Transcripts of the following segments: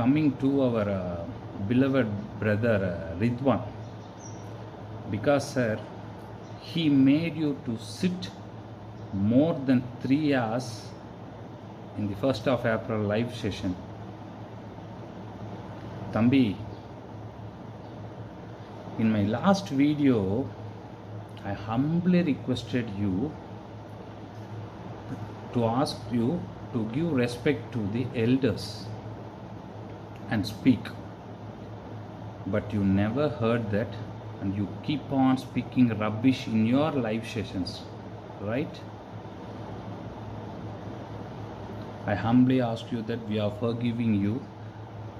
Coming to our beloved brother Ridwan, because sir, he made you to sit more than 3 hours in the 1st of April live session. Thambi, in my last video, I humbly requested you to ask you to give respect to the elders and speak, but you never heard that, and you keep on speaking rubbish in your live sessions, right? I humbly ask you that we are forgiving you,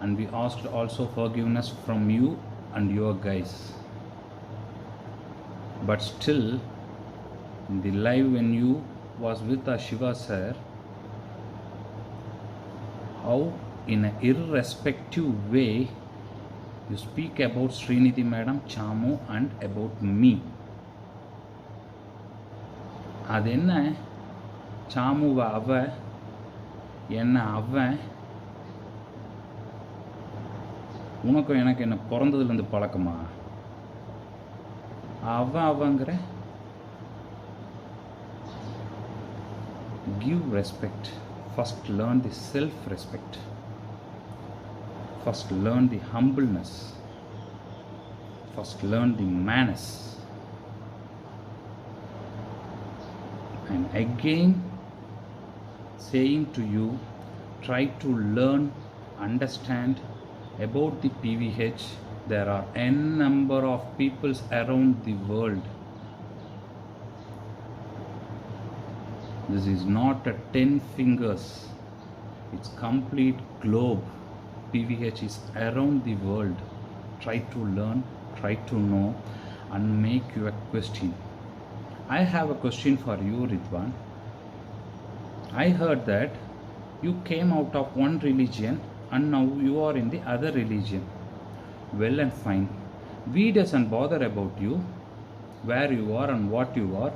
and we asked also forgiveness from you and your guys, but still in the live when you was with Shiva sir, how in an irrespective way you speak about Srinidhi madam, Chamu, and about me. அது என்ன சாமுவ அவ என்ன அவன் உனக்கும் எனக்கு என்ன பிறந்ததுலேருந்து பழக்கமா அவங்கிற give respect. First learn the self-respect. First learn the humbleness. First learn the manners. And again saying to you, try to learn, understand about the PVH. There are n number of peoples around the world. This is not a 10 fingers, it's complete globe. PVH is around the world. Try to learn, try to know, and make your question. I have a question for you, Ridwan. I heard that you came out of one religion and now you are in the other religion. Well and fine. We doesn't bother about you, where you are and what you are.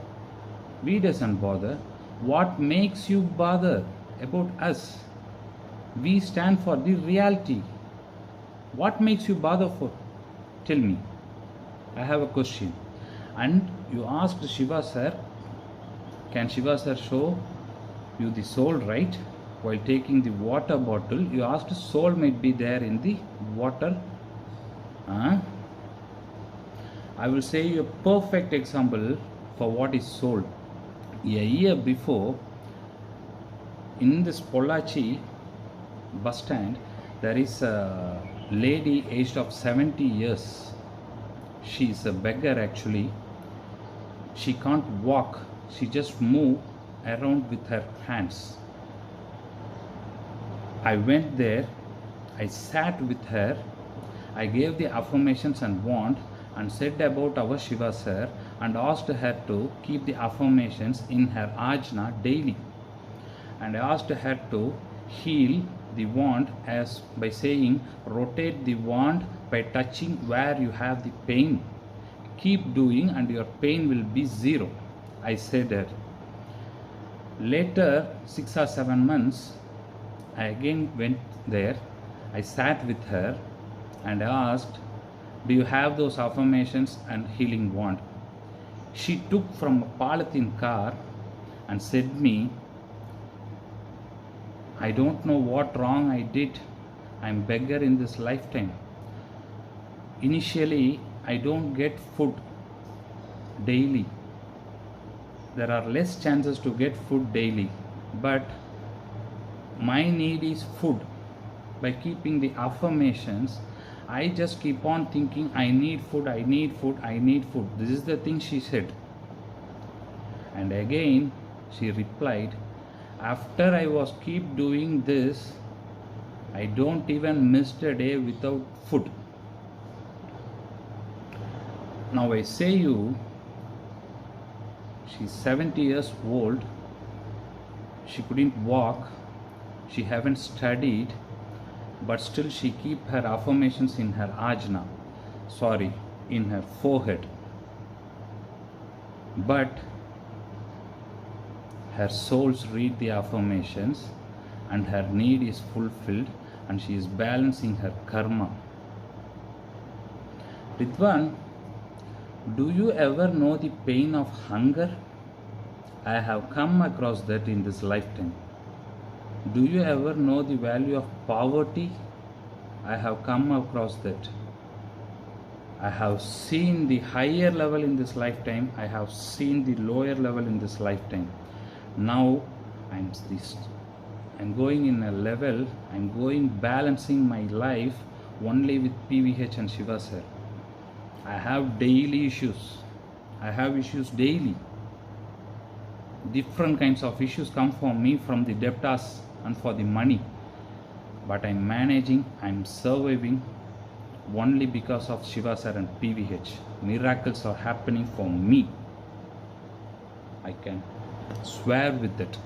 We doesn't bother. What makes you bother about us? We stand for the reality. What makes you bother for? Tell me. I have a question. And you asked Shiva sir, can Shiva sir show you the soul, right? While taking the water bottle, you asked soul might be there in the water. I will say you a perfect example for what is soul. A year before, in this Pollachi bus stand, there is a lady aged of 70 years. She is a beggar actually. She can't walk. She just move around with her hands. I went there. I sat with her. I gave the affirmations and wand and said about our Shiva sir and asked her to keep the affirmations in her ajna daily. And I asked her to heal the wand as by saying rotate the wand by touching where you have the pain. Keep doing and your pain will be zero. I said her. Later 6 or 7 months, I again went there. I sat with her and asked, do you have those affirmations and healing wand? She took from a polythene car and said me, I don't know what wrong I did. I'm beggar in this lifetime. Initially, I don't get food daily. There are less chances to get food daily, but my need is food. By keeping the affirmations, I just keep on thinking I need food, I need food, I need food. This is the thing she said. And again she replied, after I was keep doing this, I don't even miss a day without food. Now I say you, she's 70 years old, she couldn't walk, she haven't studied, but still she keep her affirmations in her ajna, in her forehead. But her souls read the affirmations and her need is fulfilled and she is balancing her karma. Ridwan, do you ever know the pain of hunger? I have come across that in this lifetime. Do you ever know the value of poverty? I have come across that. I have seen the higher level in this lifetime. I have seen the lower level in this lifetime. Now I'm going in a level, I'm going balancing my life only with PVH and Shiva sir. I have daily issues. I have issues daily. Different kinds of issues come for me from the debtors and for the money. But I'm managing, I'm surviving only because of Shiva sir and PVH. Miracles are happening for me. I can swear with it.